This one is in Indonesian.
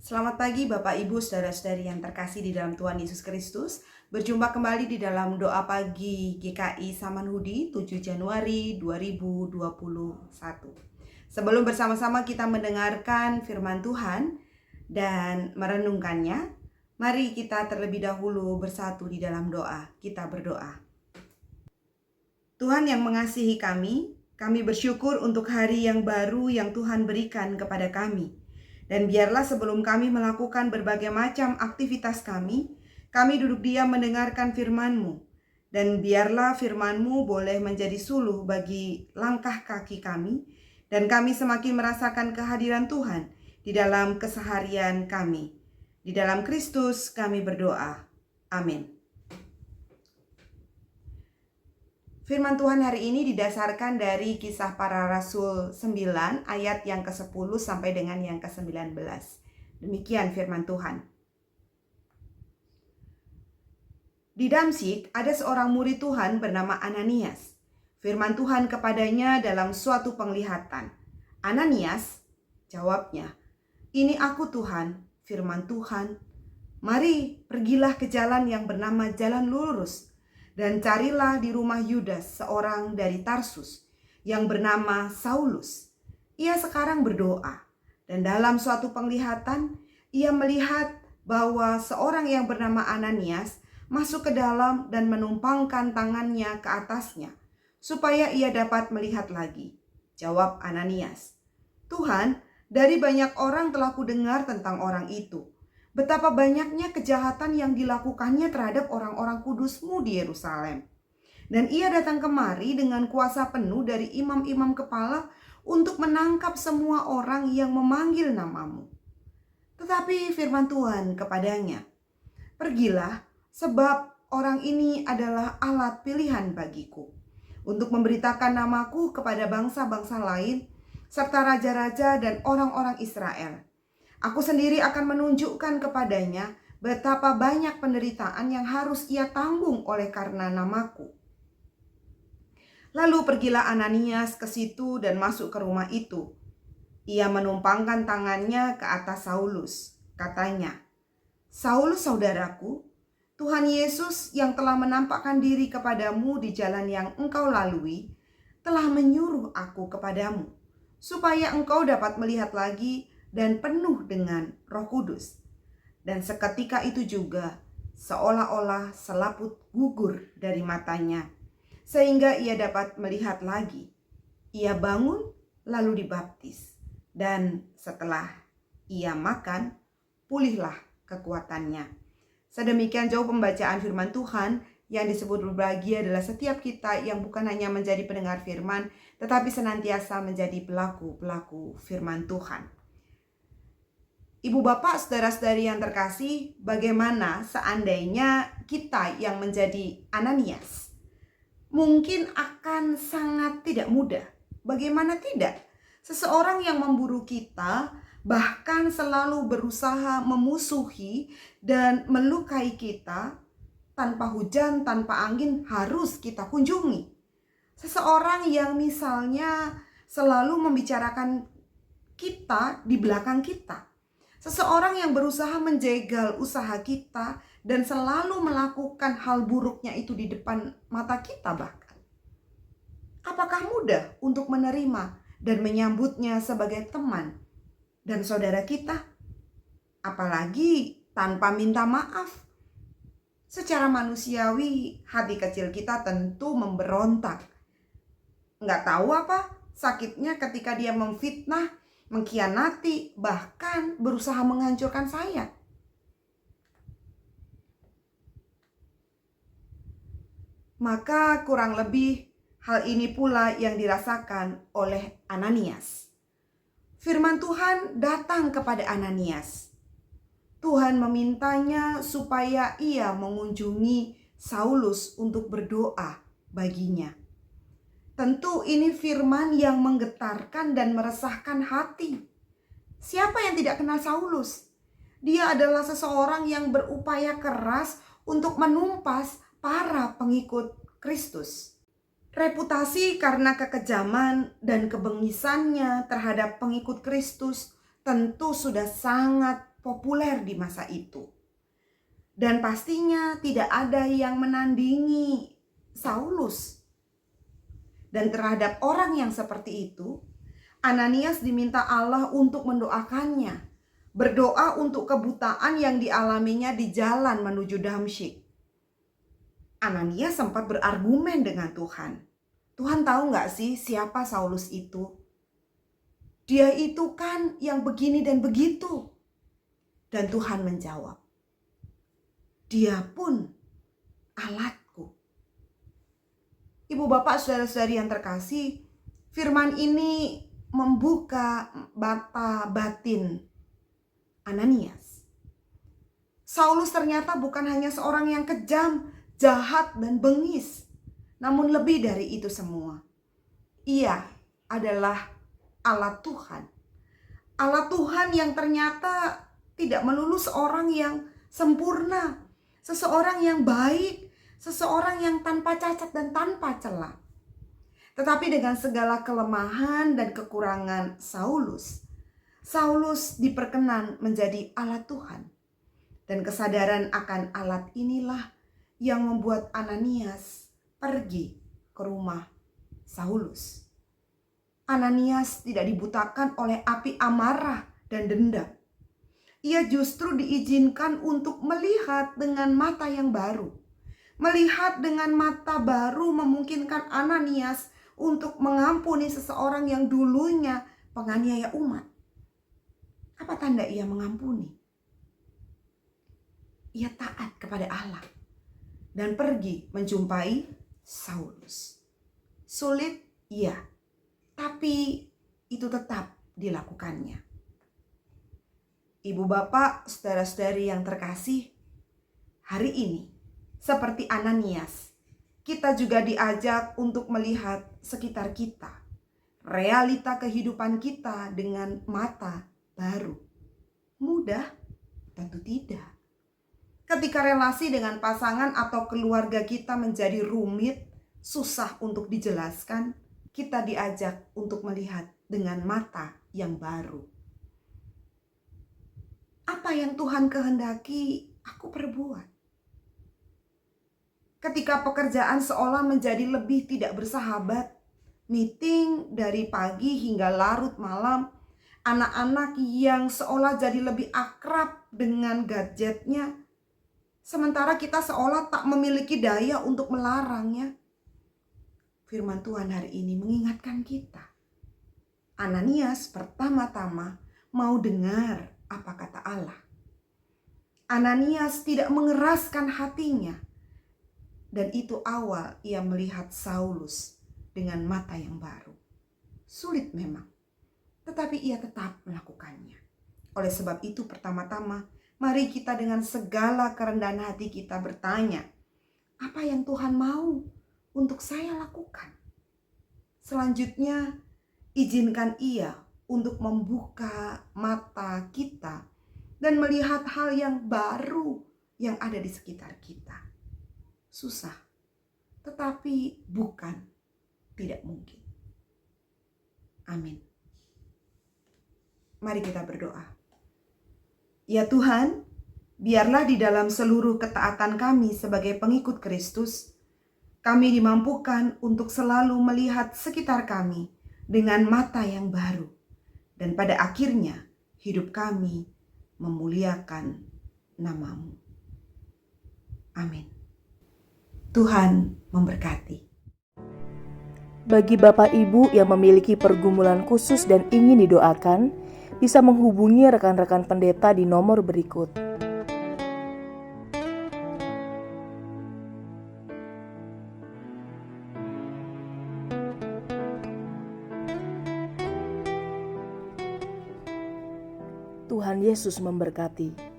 Selamat pagi Bapak Ibu Saudara-saudari yang terkasih di dalam Tuhan Yesus Kristus. Berjumpa kembali di dalam doa pagi GKI Samanhudi 7 Januari 2021. Sebelum bersama-sama kita mendengarkan firman Tuhan dan merenungkannya, mari kita terlebih dahulu bersatu di dalam doa. Kita berdoa. Tuhan yang mengasihi kami bersyukur untuk hari yang baru yang Tuhan berikan kepada kami. Dan biarlah sebelum kami melakukan berbagai macam aktivitas kami duduk diam mendengarkan firman-Mu. Dan biarlah firman-Mu boleh menjadi suluh bagi langkah kaki kami, dan kami semakin merasakan kehadiran Tuhan di dalam keseharian kami. Di dalam Kristus kami berdoa. Amin. Firman Tuhan hari ini didasarkan dari Kisah Para Rasul 9 ayat yang ke-10 sampai dengan yang ke-19. Demikian firman Tuhan. Di Damsyik ada seorang murid Tuhan bernama Ananias. Firman Tuhan kepadanya dalam suatu penglihatan. "Ananias," jawabnya. "Ini aku Tuhan." Firman Tuhan, "Mari pergilah ke jalan yang bernama Jalan Lurus, dan carilah di rumah Yudas seorang dari Tarsus yang bernama Saulus. Ia sekarang berdoa, dan dalam suatu penglihatan ia melihat bahwa seorang yang bernama Ananias masuk ke dalam dan menumpangkan tangannya ke atasnya, supaya ia dapat melihat lagi." Jawab Ananias, "Tuhan, dari banyak orang telah kudengar tentang orang itu. Betapa banyaknya kejahatan yang dilakukannya terhadap orang-orang kudus-Mu di Yerusalem. Dan ia datang kemari dengan kuasa penuh dari imam-imam kepala untuk menangkap semua orang yang memanggil nama-Mu." Tetapi firman Tuhan kepadanya, "Pergilah, sebab orang ini adalah alat pilihan bagiku, untuk memberitakan namaku kepada bangsa-bangsa lain, serta raja-raja dan orang-orang Israel. Aku sendiri akan menunjukkan kepadanya betapa banyak penderitaan yang harus ia tanggung oleh karena namaku." Lalu pergilah Ananias ke situ dan masuk ke rumah itu. Ia menumpangkan tangannya ke atas Saulus. Katanya, "Saulus saudaraku, Tuhan Yesus yang telah menampakkan diri kepadamu di jalan yang engkau lalui, telah menyuruh aku kepadamu, supaya engkau dapat melihat lagi dan penuh dengan Roh Kudus." Dan seketika itu juga, seolah-olah selaput gugur dari matanya, sehingga ia dapat melihat lagi. Ia bangun lalu dibaptis, dan setelah ia makan, pulihlah kekuatannya. Sedemikian jauh pembacaan firman Tuhan. Yang disebut berbahagia adalah setiap kita yang bukan hanya menjadi pendengar firman, tetapi senantiasa menjadi pelaku-pelaku firman Tuhan. Ibu bapak, saudara-saudari yang terkasih, bagaimana seandainya kita yang menjadi Ananias? Mungkin akan sangat tidak mudah. Bagaimana tidak? Seseorang yang memburu kita, bahkan selalu berusaha memusuhi dan melukai kita, tanpa hujan, tanpa angin harus kita kunjungi. Seseorang yang misalnya selalu membicarakan kita di belakang kita. Seseorang yang berusaha menjegal usaha kita dan selalu melakukan hal buruknya itu di depan mata kita bahkan. Apakah mudah untuk menerima dan menyambutnya sebagai teman dan saudara kita? Apalagi tanpa minta maaf. Secara manusiawi, hati kecil kita tentu memberontak. Nggak tahu apa sakitnya ketika dia memfitnah, mengkhianati, bahkan berusaha menghancurkan saya. Maka kurang lebih hal ini pula yang dirasakan oleh Ananias. Firman Tuhan datang kepada Ananias. Tuhan memintanya supaya ia mengunjungi Saulus untuk berdoa baginya. Tentu ini firman yang menggetarkan dan meresahkan hati. Siapa yang tidak kenal Saulus? Dia adalah seseorang yang berupaya keras untuk menumpas para pengikut Kristus. Reputasi karena kekejaman dan kebengisannya terhadap pengikut Kristus tentu sudah sangat populer di masa itu. Dan pastinya tidak ada yang menandingi Saulus. Dan terhadap orang yang seperti itu, Ananias diminta Allah untuk mendoakannya. Berdoa untuk kebutaan yang dialaminya di jalan menuju Damsyik. Ananias sempat berargumen dengan Tuhan. Tuhan tahu gak sih siapa Saulus itu? Dia itu kan yang begini dan begitu. Dan Tuhan menjawab, dia pun alatku. Ibu bapak saudara-saudari yang terkasih, firman ini membuka mata batin Ananias. Saulus ternyata bukan hanya seorang yang kejam, jahat, dan bengis. Namun lebih dari itu semua, ia adalah alat Tuhan. Alat Tuhan yang ternyata tidak melulu seorang yang sempurna, seseorang yang baik, seseorang yang tanpa cacat dan tanpa celah. Tetapi dengan segala kelemahan dan kekurangan Saulus diperkenan menjadi alat Tuhan. Dan kesadaran akan alat inilah yang membuat Ananias pergi ke rumah Saulus. Ananias tidak dibutakan oleh api amarah dan dendam. Ia justru diizinkan untuk melihat dengan mata yang baru. Melihat dengan mata baru memungkinkan Ananias untuk mengampuni seseorang yang dulunya penganiaya umat. Apa tanda ia mengampuni? Ia taat kepada Allah dan pergi menjumpai Saulus. Sulit, iya, tapi itu tetap dilakukannya. Ibu bapak, saudara-saudari yang terkasih, hari ini seperti Ananias, kita juga diajak untuk melihat sekitar kita, realita kehidupan kita dengan mata baru. Mudah? Tentu tidak. Ketika relasi dengan pasangan atau keluarga kita menjadi rumit, susah untuk dijelaskan, kita diajak untuk melihat dengan mata yang baru. Apa yang Tuhan kehendaki, aku perbuat. Ketika pekerjaan seolah menjadi lebih tidak bersahabat, meeting dari pagi hingga larut malam, anak-anak yang seolah jadi lebih akrab dengan gadgetnya, sementara kita seolah tak memiliki daya untuk melarangnya. Firman Tuhan hari ini mengingatkan kita. Ananias pertama-tama mau dengar apa kata Allah. Ananias tidak mengeraskan hatinya. Dan itu awal ia melihat Saulus dengan mata yang baru. Sulit memang, tetapi ia tetap melakukannya. Oleh sebab itu pertama-tama, mari kita dengan segala kerendahan hati kita bertanya, apa yang Tuhan mau untuk saya lakukan? Selanjutnya, izinkan ia untuk membuka mata kita dan melihat hal yang baru yang ada di sekitar kita. Susah, tetapi bukan tidak mungkin. Amin. Mari kita berdoa. Ya Tuhan, biarlah di dalam seluruh ketaatan kami sebagai pengikut Kristus, kami dimampukan untuk selalu melihat sekitar kami dengan mata yang baru. Dan pada akhirnya hidup kami memuliakan nama-Mu. Amin. Tuhan memberkati. Bagi Bapak Ibu yang memiliki pergumulan khusus dan ingin didoakan, bisa menghubungi rekan-rekan pendeta di nomor berikut. Tuhan Yesus memberkati.